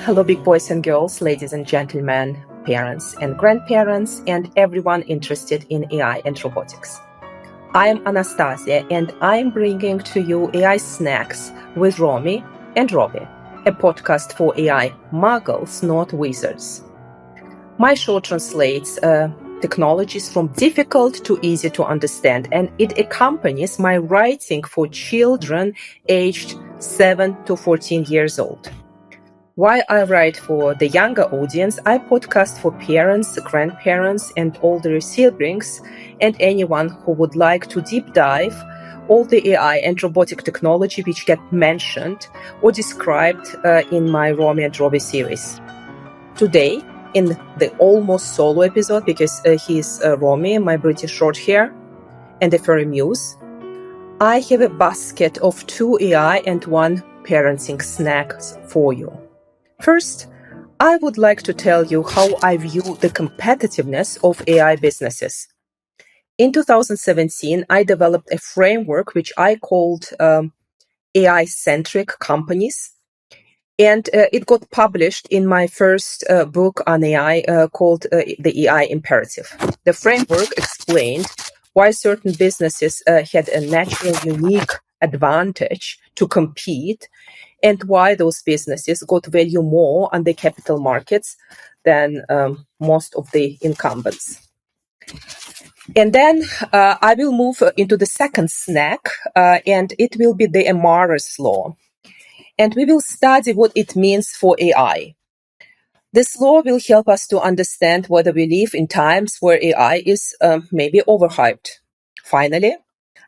Hello, big boys and girls, ladies and gentlemen, parents and grandparents, and everyone interested in AI and robotics. I am Anastassia, and I'm bringing to you AI Snacks with Romy and Robbie, a podcast for AI muggles, not wizards. My show translates technologies from difficult to easy to understand, and it accompanies my writing for children aged 7 to 14 years old. While I write for the younger audience, I podcast for parents, grandparents, and older siblings, and anyone who would like to deep dive all the AI and robotic technology which get mentioned or described in my Romy and Robbie series. Today, in the almost solo episode, because he's Romy, my British short hair, and a furry muse, I have a basket of 2 AI and 1 parenting snacks for you. First, I would like to tell you how I view the competitiveness of AI businesses. In 2017, I developed a framework which I called AI-centric companies, and it got published in my first book on AI called The AI Imperative. The framework explained why certain businesses had a natural, unique advantage to compete, and why those businesses got value more on the capital markets than most of the incumbents. And then I will move into the second snack, and it will be the Amara's law. And we will study what it means for AI. This law will help us to understand whether we live in times where AI is maybe overhyped. Finally,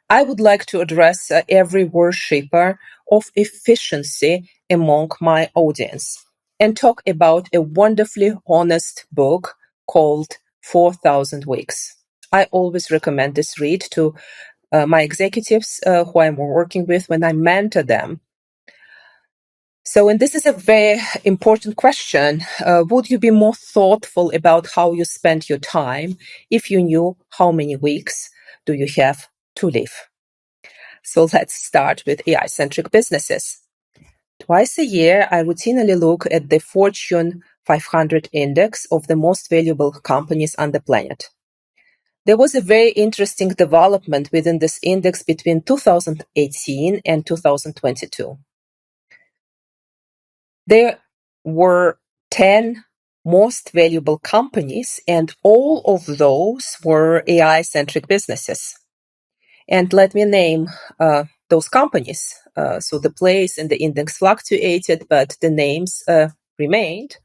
I would like to address every worshipper of efficiency among my audience and talk about a wonderfully honest book called 4,000 Weeks. I always recommend this read to my executives who I'm working with when I mentor them. So, and this is a very important question. Would you be more thoughtful about how you spend your time if you knew how many weeks do you have to live? So let's start with AI-centric businesses. Twice a year, I routinely look at the Fortune 500 index of the most valuable companies on the planet. There was a very interesting development within this index between 2018 and 2022. There were 10 most valuable companies, and all of those were AI-centric businesses. And let me name those companies. So the place and the index fluctuated, but the names remained.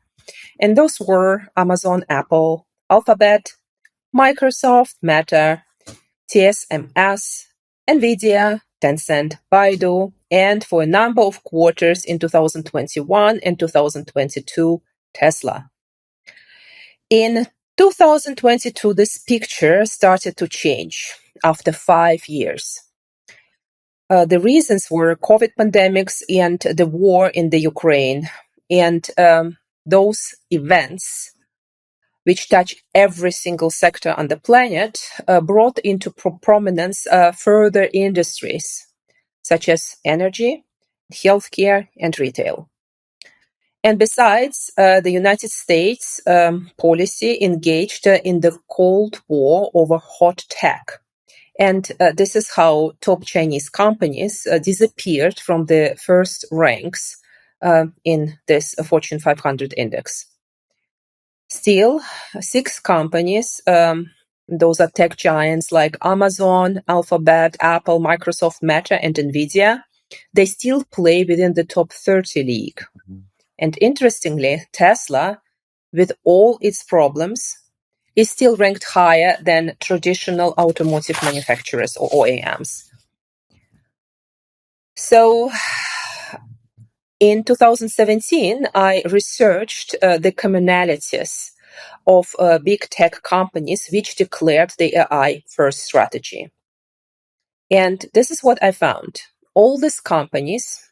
And those were Amazon, Apple, Alphabet, Microsoft, Meta, TSMC, NVIDIA, Tencent, Baidu, and for a number of quarters in 2021 and 2022, Tesla. In 2022, this picture started to change after 5 years. The reasons were COVID pandemics and the war in the Ukraine. And those events, which touch every single sector on the planet, brought into prominence further industries, such as energy, healthcare, and retail. And besides, the United States policy engaged in the Cold War over hot tech. And this is how top Chinese companies disappeared from the first ranks in this Fortune 500 index. Still, 6 companies, those are tech giants like Amazon, Alphabet, Apple, Microsoft, Meta, and NVIDIA, they still play within the top 30 league. And interestingly, Tesla, with all its problems, is still ranked higher than traditional automotive manufacturers or OEMs. So in 2017, I researched the commonalities of big tech companies which declared the AI first strategy. And this is what I found. All these companies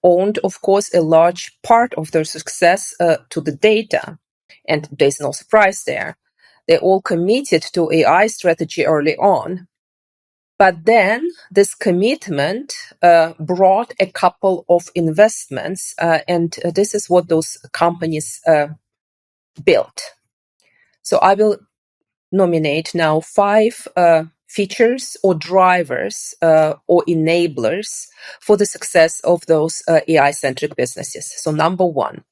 owned, of course, a large part of their success to the data. And there's no surprise there. They all committed to AI strategy early on. But then this commitment brought a couple of investments, and this is what those companies built. So I will nominate now 5 features or drivers or enablers for the success of those AI-centric businesses. So number 1,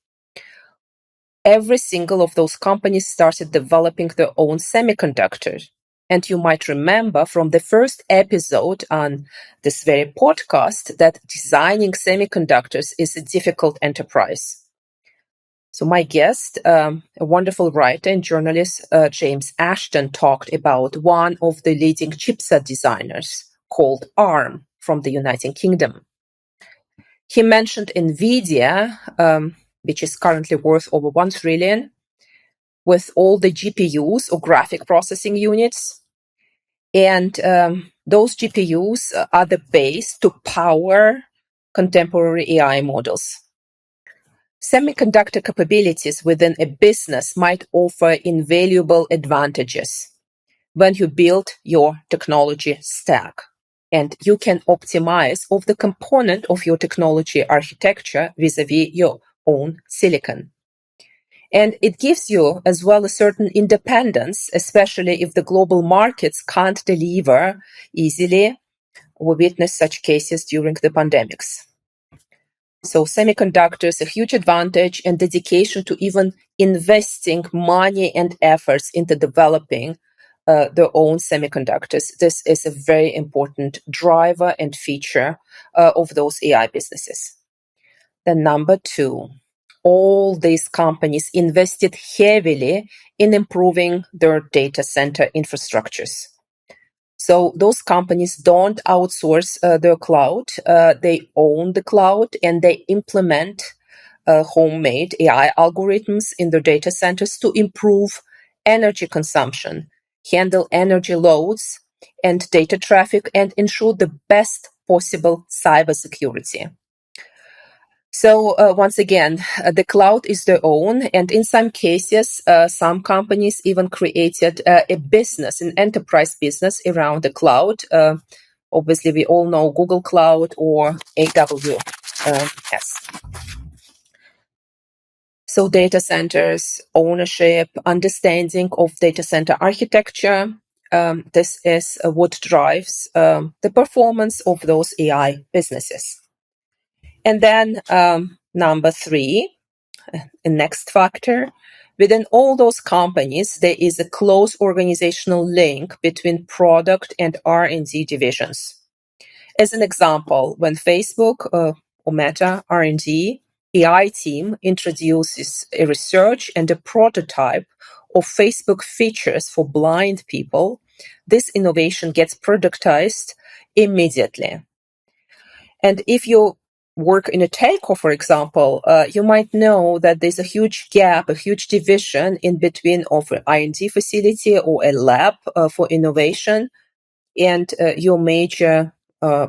every single of those companies started developing their own semiconductors. And you might remember from the first episode on this very podcast that designing semiconductors is a difficult enterprise. So my guest, a wonderful writer and journalist, James Ashton, talked about one of the leading chipset designers called ARM from the United Kingdom. He mentioned NVIDIA, which is currently worth over $1 trillion, with all the GPUs or graphic processing units. And those GPUs are the base to power contemporary AI models. Semiconductor capabilities within a business might offer invaluable advantages when you build your technology stack, and you can optimize of the component of your technology architecture vis-a-vis your own silicon. And it gives you as well a certain independence, especially if the global markets can't deliver easily. We witnessed such cases during the pandemics. So semiconductors, a huge advantage, and dedication to even investing money and efforts into developing their own semiconductors. This is a very important driver and feature of those AI businesses. Then number 2, all these companies invested heavily in improving their data center infrastructures. So those companies don't outsource their cloud. They own the cloud and they implement homemade AI algorithms in their data centers to improve energy consumption, handle energy loads and data traffic, and ensure the best possible cybersecurity. So once again, the cloud is their own, and in some cases, some companies even created a business, an enterprise business around the cloud. Obviously, we all know Google Cloud or AWS. So data centers, ownership, understanding of data center architecture, this is what drives the performance of those AI businesses. And then number 3, the next factor, within all those companies, there is a close organizational link between product and R&D divisions. As an example, when Facebook or Meta R&D AI team introduces a research and a prototype of Facebook features for blind people, this innovation gets productized immediately. And if you work in a telco, for example, you might know that there's a huge gap, a huge division in between of an R&D facility or a lab for innovation and your major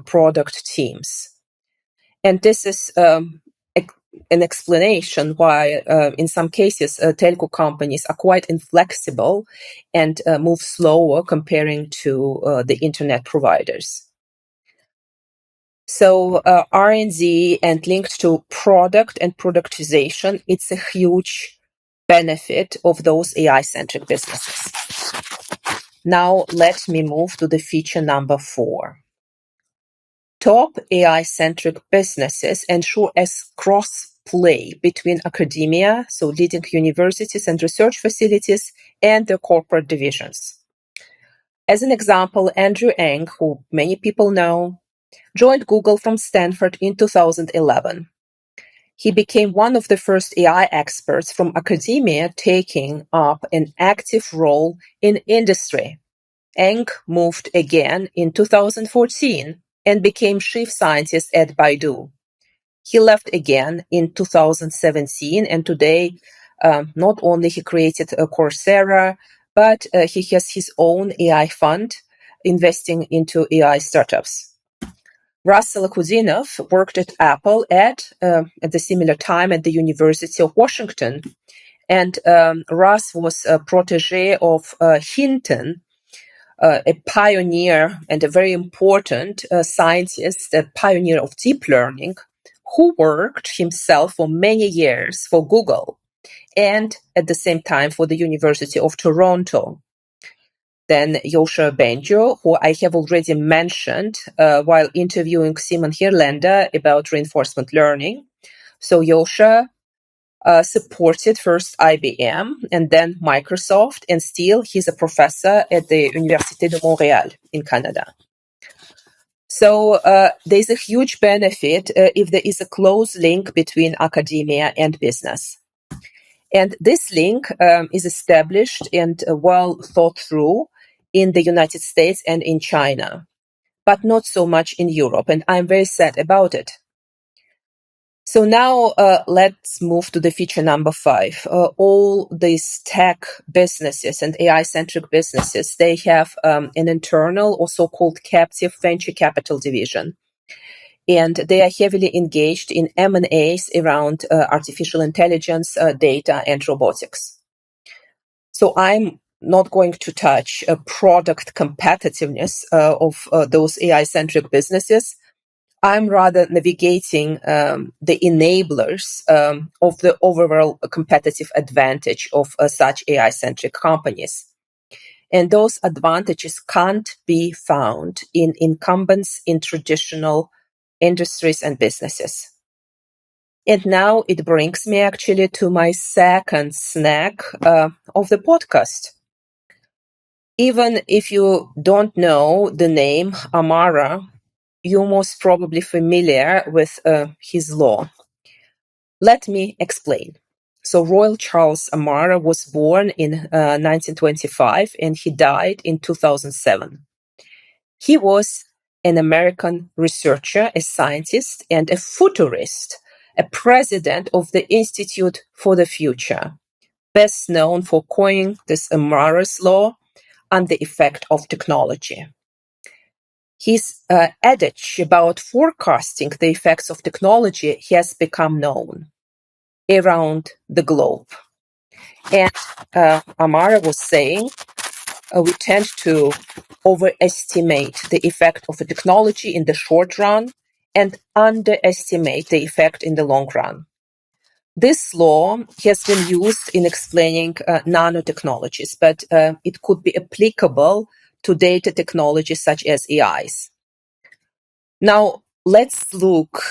product teams. And this is an explanation why, in some cases, telco companies are quite inflexible and move slower comparing to the internet providers. So R&D and linked to product and productization, it's a huge benefit of those AI-centric businesses. Now let me move to the feature number 4. Top AI-centric businesses ensure a cross-play between academia, so leading universities and research facilities, and their corporate divisions. As an example, Andrew Ng, who many people know, joined Google from Stanford in 2011. He became one of the first AI experts from academia taking up an active role in industry. Ng moved again in 2014 and became chief scientist at Baidu. He left again in 2017, and today, not only he created a Coursera, but he has his own AI fund investing into AI startups. Russell Kudinov worked at Apple at the similar time at the University of Washington. And Russ was a protege of Hinton, a pioneer and a very important scientist, a pioneer of deep learning, who worked himself for many years for Google and at the same time for the University of Toronto. Then Joshua Bengio, who I have already mentioned while interviewing Simon Hirlander about reinforcement learning. So Joshua supported first IBM and then Microsoft, and still he's a professor at the Université de Montréal in Canada. So there's a huge benefit if there is a close link between academia and business. And this link is established and well thought through in the United States and in China, but not so much in Europe. And I'm very sad about it. So now let's move to the feature number 5. All these tech businesses and AI-centric businesses, they have an internal or so-called captive venture capital division. And they are heavily engaged in M&As around artificial intelligence, data, and robotics. So I'm not going to touch product competitiveness of those AI-centric businesses. I'm rather navigating the enablers of the overall competitive advantage of such AI-centric companies. And those advantages can't be found in incumbents in traditional industries and businesses. And now it brings me actually to my second snack of the podcast. Even if you don't know the name Amara, you're most probably familiar with his law. Let me explain. So Royal Charles Amara was born in 1925 and he died in 2007. He was an American researcher, a scientist, and a futurist, a president of the Institute for the Future, best known for coining this Amara's law and the effect of technology. His adage about forecasting the effects of technology has become known around the globe. And Amara was saying, we tend to overestimate the effect of a technology in the short run and underestimate the effect in the long run. This law has been used in explaining nanotechnologies, but it could be applicable to data technologies such as AIs. Now, let's look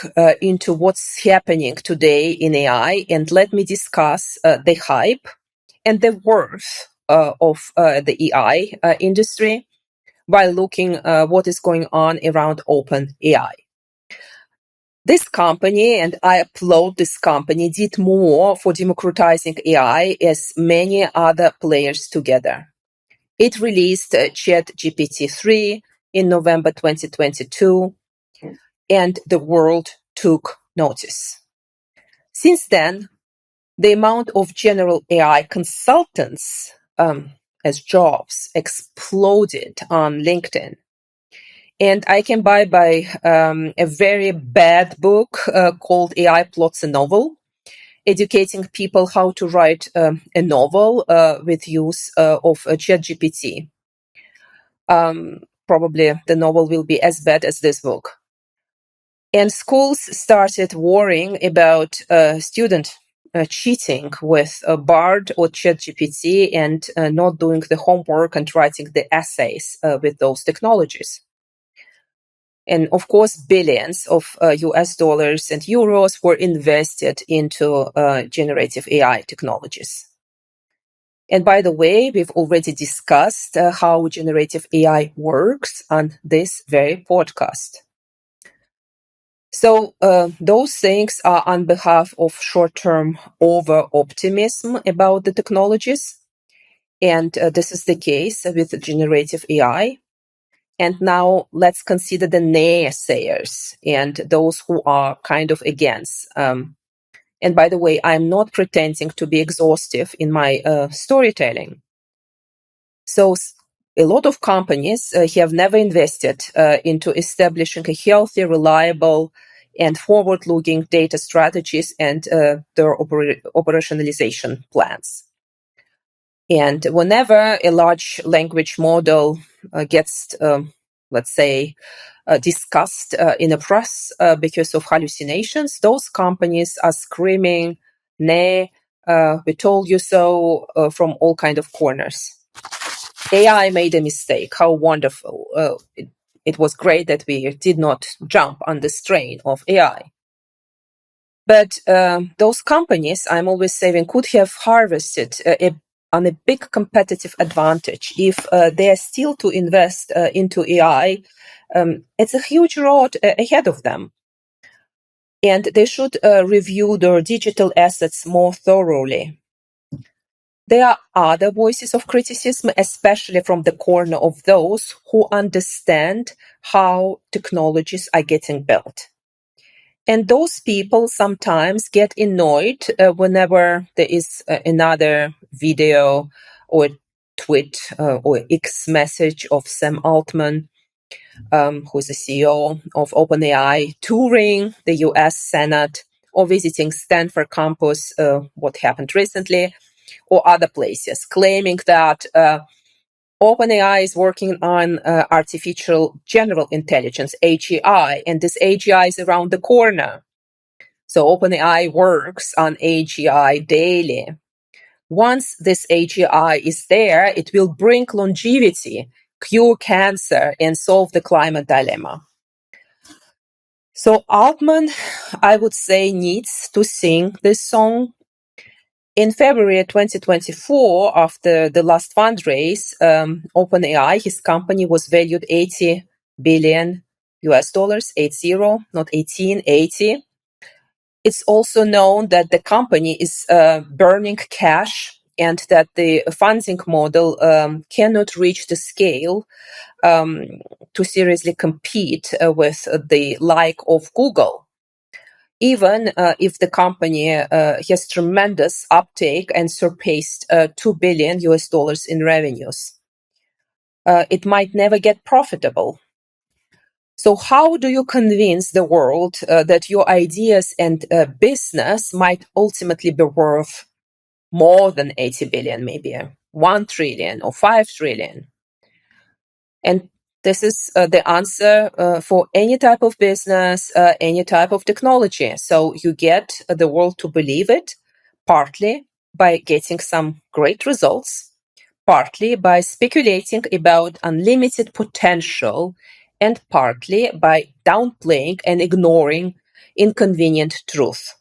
into what's happening today in AI, and let me discuss the hype and the worth of the AI industry while looking what is going on around OpenAI. This company, and I applaud this company, did more for democratizing AI as many other players together. It released ChatGPT 3 in November 2022, and the world took notice. Since then, the amount of general AI consultants as jobs exploded on LinkedIn. And I can buy a very bad book called AI Plots a Novel, educating people how to write a novel with use of ChatGPT. Probably the novel will be as bad as this book. And schools started worrying about student cheating with Bard or ChatGPT and not doing the homework and writing the essays with those technologies. And of course, billions of US dollars and euros were invested into generative AI technologies. And by the way, we've already discussed how generative AI works on this very podcast. So those things are on behalf of short-term over-optimism about the technologies. And this is the case with generative AI. And now let's consider the naysayers and those who are kind of against. And by the way, I'm not pretending to be exhaustive in my storytelling. So a lot of companies have never invested into establishing a healthy, reliable, and forward-looking data strategies and their operationalization plans. And whenever a large language model gets, let's say, discussed in the press because of hallucinations, those companies are screaming, nay, we told you so, from all kind of corners. AI made a mistake. How wonderful. It was great that we did not jump on the strain of AI. But those companies, I'm always saying, could have harvested on a big competitive advantage if they are still to invest into AI. It's a huge road ahead of them. And they should review their digital assets more thoroughly. There are other voices of criticism, especially from the corner of those who understand how technologies are getting built. And those people sometimes get annoyed whenever there is another video or tweet or X message of Sam Altman, who is the CEO of OpenAI, touring the US Senate or visiting Stanford campus, what happened recently, or other places, claiming that OpenAI is working on artificial general intelligence, AGI, and this AGI is around the corner. So OpenAI works on AGI daily. Once this AGI is there, it will bring longevity, cure cancer, and solve the climate dilemma. So Altman, I would say, needs to sing this song. In February 2024, after the last fundraise, OpenAI, his company, was valued $80 billion, 80, not 18, 80. It's also known that the company is burning cash and that the funding model cannot reach the scale to seriously compete with the like of Google. Even if the company has tremendous uptake and surpassed $2 billion in revenues, it might never get profitable. So how do you convince the world that your ideas and business might ultimately be worth more than 80 billion, maybe 1 trillion or 5 trillion? And this is the answer for any type of business, any type of technology. So you get the world to believe it, partly by getting some great results, partly by speculating about unlimited potential, and partly by downplaying and ignoring inconvenient truth.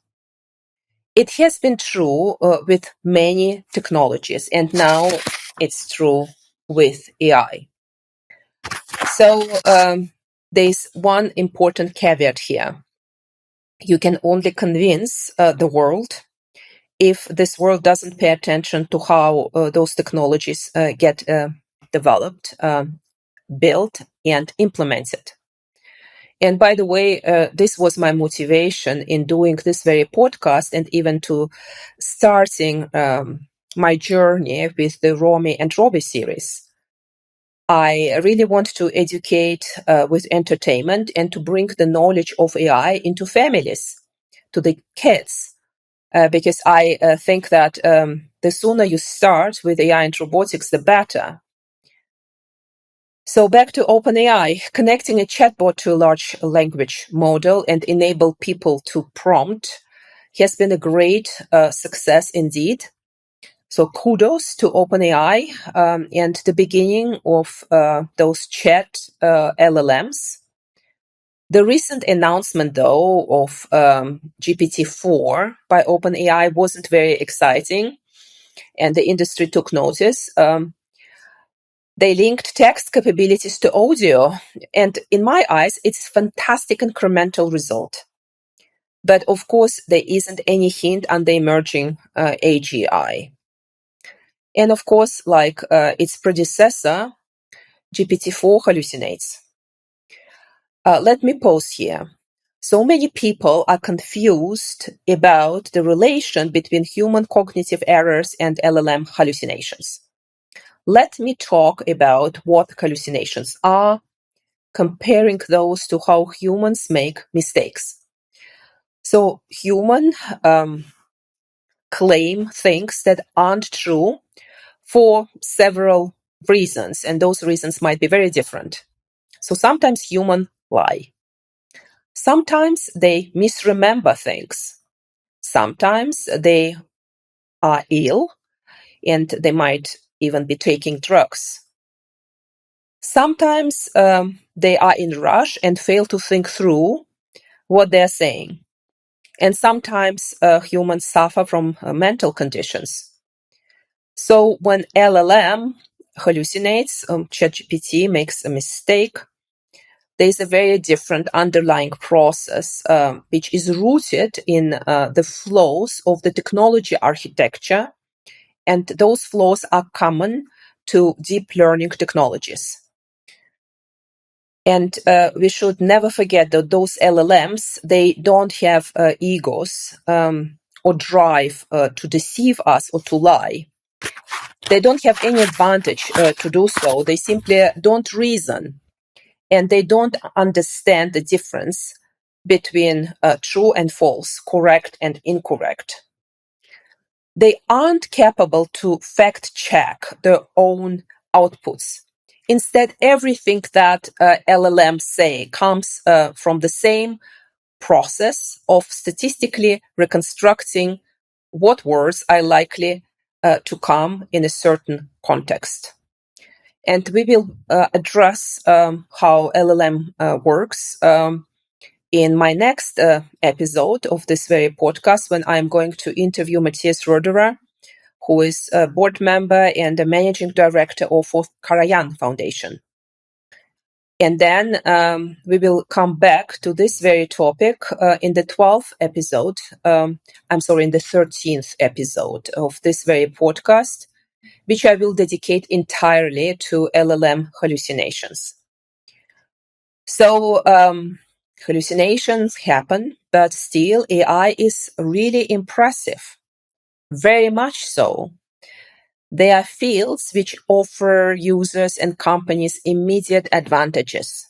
It has been true with many technologies, and now it's true with AI. So there's one important caveat here. You can only convince the world if this world doesn't pay attention to how those technologies get developed, built, and implemented. And by the way, this was my motivation in doing this very podcast and even to starting my journey with the Romy and Robbie series. I really want to educate with entertainment and to bring the knowledge of AI into families, to the kids, because I think that the sooner you start with AI and robotics, the better. So back to OpenAI, connecting a chatbot to a large language model and enable people to prompt has been a great success indeed. So kudos to OpenAI and the beginning of those chat LLMs. The recent announcement, though, of GPT-4 by OpenAI wasn't very exciting, and the industry took notice. They linked text capabilities to audio, and in my eyes, it's a fantastic incremental result. But of course, there isn't any hint on the emerging AGI. And of course, like its predecessor, GPT-4 hallucinates. Let me pause here. So many people are confused about the relation between human cognitive errors and LLM hallucinations. Let me talk about what hallucinations are, comparing those to how humans make mistakes. So humans claim things that aren't true for several reasons, and those reasons might be very different. So sometimes humans lie. Sometimes they misremember things. Sometimes they are ill and they might even be taking drugs. Sometimes they are in a rush and fail to think through what they're saying. And sometimes humans suffer from mental conditions. So when LLM hallucinates, ChatGPT makes a mistake, there's a very different underlying process, which is rooted in the flaws of the technology architecture. And those flaws are common to deep learning technologies. And we should never forget that those LLMs, they don't have egos or drive to deceive us or to lie. They don't have any advantage to do so. They simply don't reason. And they don't understand the difference between true and false, correct and incorrect. They aren't capable to fact check their own outputs. Instead, everything that LLMs say comes from the same process of statistically reconstructing what words are likely to come in a certain context. And we will address how LLM works in my next episode of this very podcast, when I'm going to interview Matthias Roederer, who is a board member and a managing director of Karajan Foundation. And then we will come back to this very topic in the 12th episode, in the 13th episode of this very podcast, which I will dedicate entirely to LLM hallucinations. So hallucinations happen, but still AI is really impressive, very much so. There are fields which offer users and companies immediate advantages.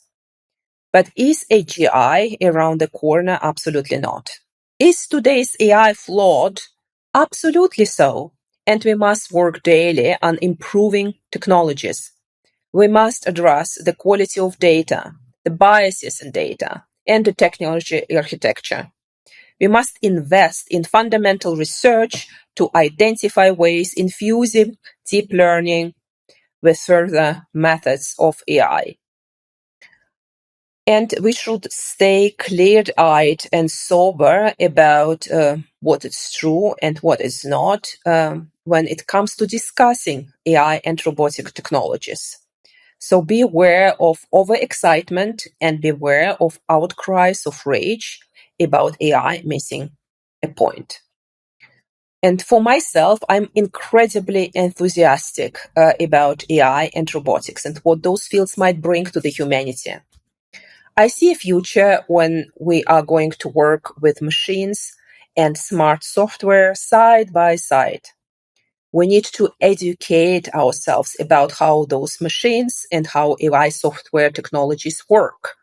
But is AGI around the corner? Absolutely not. Is today's AI flawed? Absolutely so. And we must work daily on improving technologies. We must address the quality of data, the biases in data, and the technology architecture. We must invest in fundamental research to identify ways infusing deep learning with further methods of AI. And we should stay clear-eyed and sober about what is true and what is not when it comes to discussing AI and robotic technologies. So be aware of overexcitement and beware of outcries of rage about AI missing a point. And for myself, I'm incredibly enthusiastic about AI and robotics and what those fields might bring to the humanity. I see a future when we are going to work with machines and smart software side by side. We need to educate ourselves about how those machines and how AI software technologies work.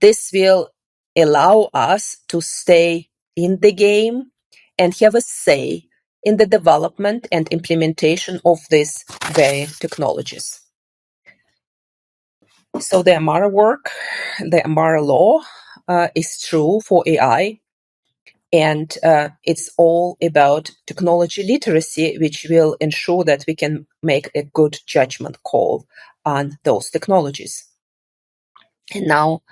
This will allow us to stay in the game and have a say in the development and implementation of these very technologies. So the Amara work, the Amara law is true for AI. And it's all about technology literacy, which will ensure that we can make a good judgment call on those technologies. And now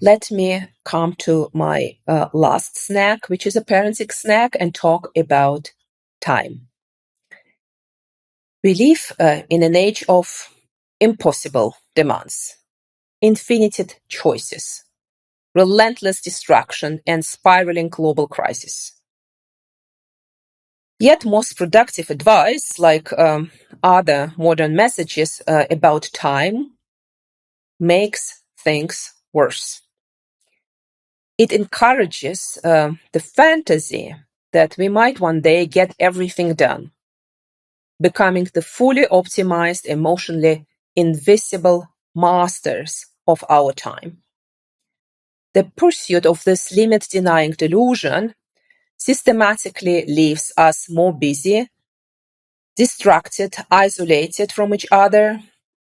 let me come to my last snack, which is a parenting snack, and talk about time. We live in an age of impossible demands, infinite choices, relentless distraction, and spiraling global crisis. Yet most productive advice, like other modern messages about time, makes things worse. It encourages the fantasy that we might one day get everything done, becoming the fully optimized, emotionally invisible masters of our time. The pursuit of this limit-denying delusion systematically leaves us more busy, distracted, isolated from each other,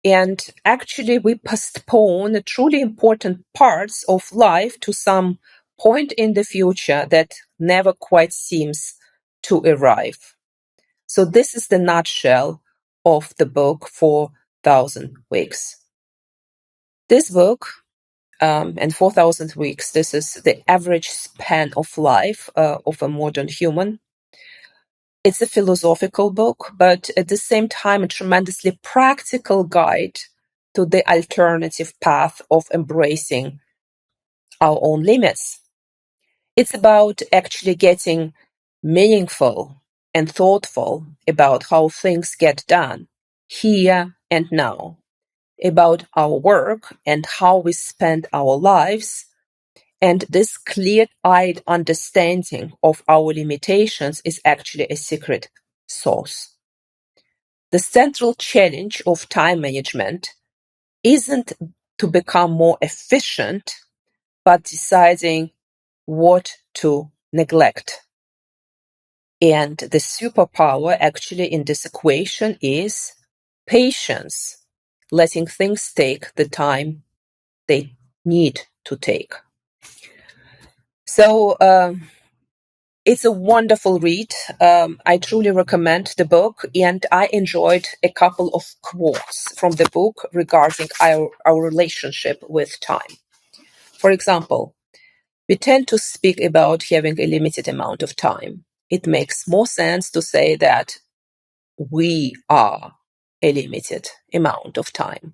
and actually we postpone truly important parts of life to some point in the future that never quite seems to arrive. So this is the nutshell of the book 4,000 Weeks. This book and 4,000 weeks, this is the average span of life of a modern human. It's a philosophical book, but at the same time, a tremendously practical guide to the alternative path of embracing our own limits. It's about actually getting meaningful and thoughtful about how things get done here and now, about our work and how we spend our lives. And this clear-eyed understanding of our limitations is actually a secret sauce. The central challenge of time management isn't to become more efficient, but deciding what to neglect. And the superpower actually in this equation is patience, letting things take the time they need to take. So it's a wonderful read. I truly recommend the book, and I enjoyed a couple of quotes from the book regarding our relationship with time. For example, we tend to speak about having a limited amount of time. It makes more sense to say that we are a limited amount of time.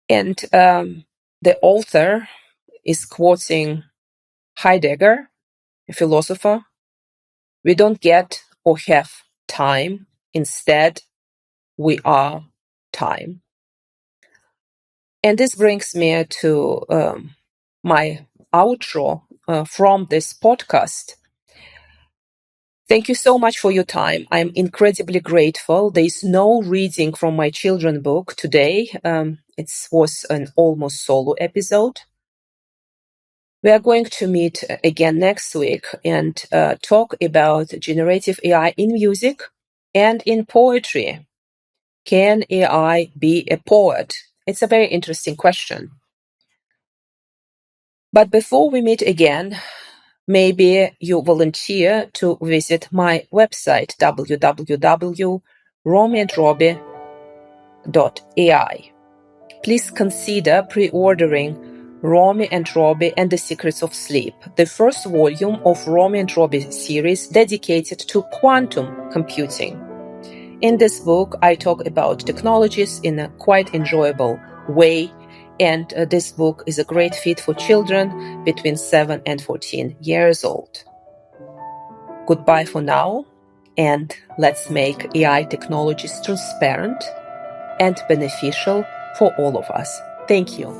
And the author is quoting Heidegger, a philosopher. We don't get or have time. Instead, we are time. And this brings me to my outro from this podcast. Thank you so much for your time. I'm incredibly grateful. There is no reading from my children's book today. It was an almost solo episode. We are going to meet again next week and talk about generative AI in music and in poetry. Can AI be a poet? It's a very interesting question. But before we meet again, maybe you volunteer to visit my website, www.romiandrobbie.ai. Please consider pre-ordering Romy and Robbie and the Secrets of Sleep, the first volume of Romy and Robbie series dedicated to quantum computing. In this book, I talk about technologies in a quite enjoyable way, and this book is a great fit for children between 7 and 14 years old. Goodbye for now, and let's make AI technologies transparent and beneficial for all of us. Thank you.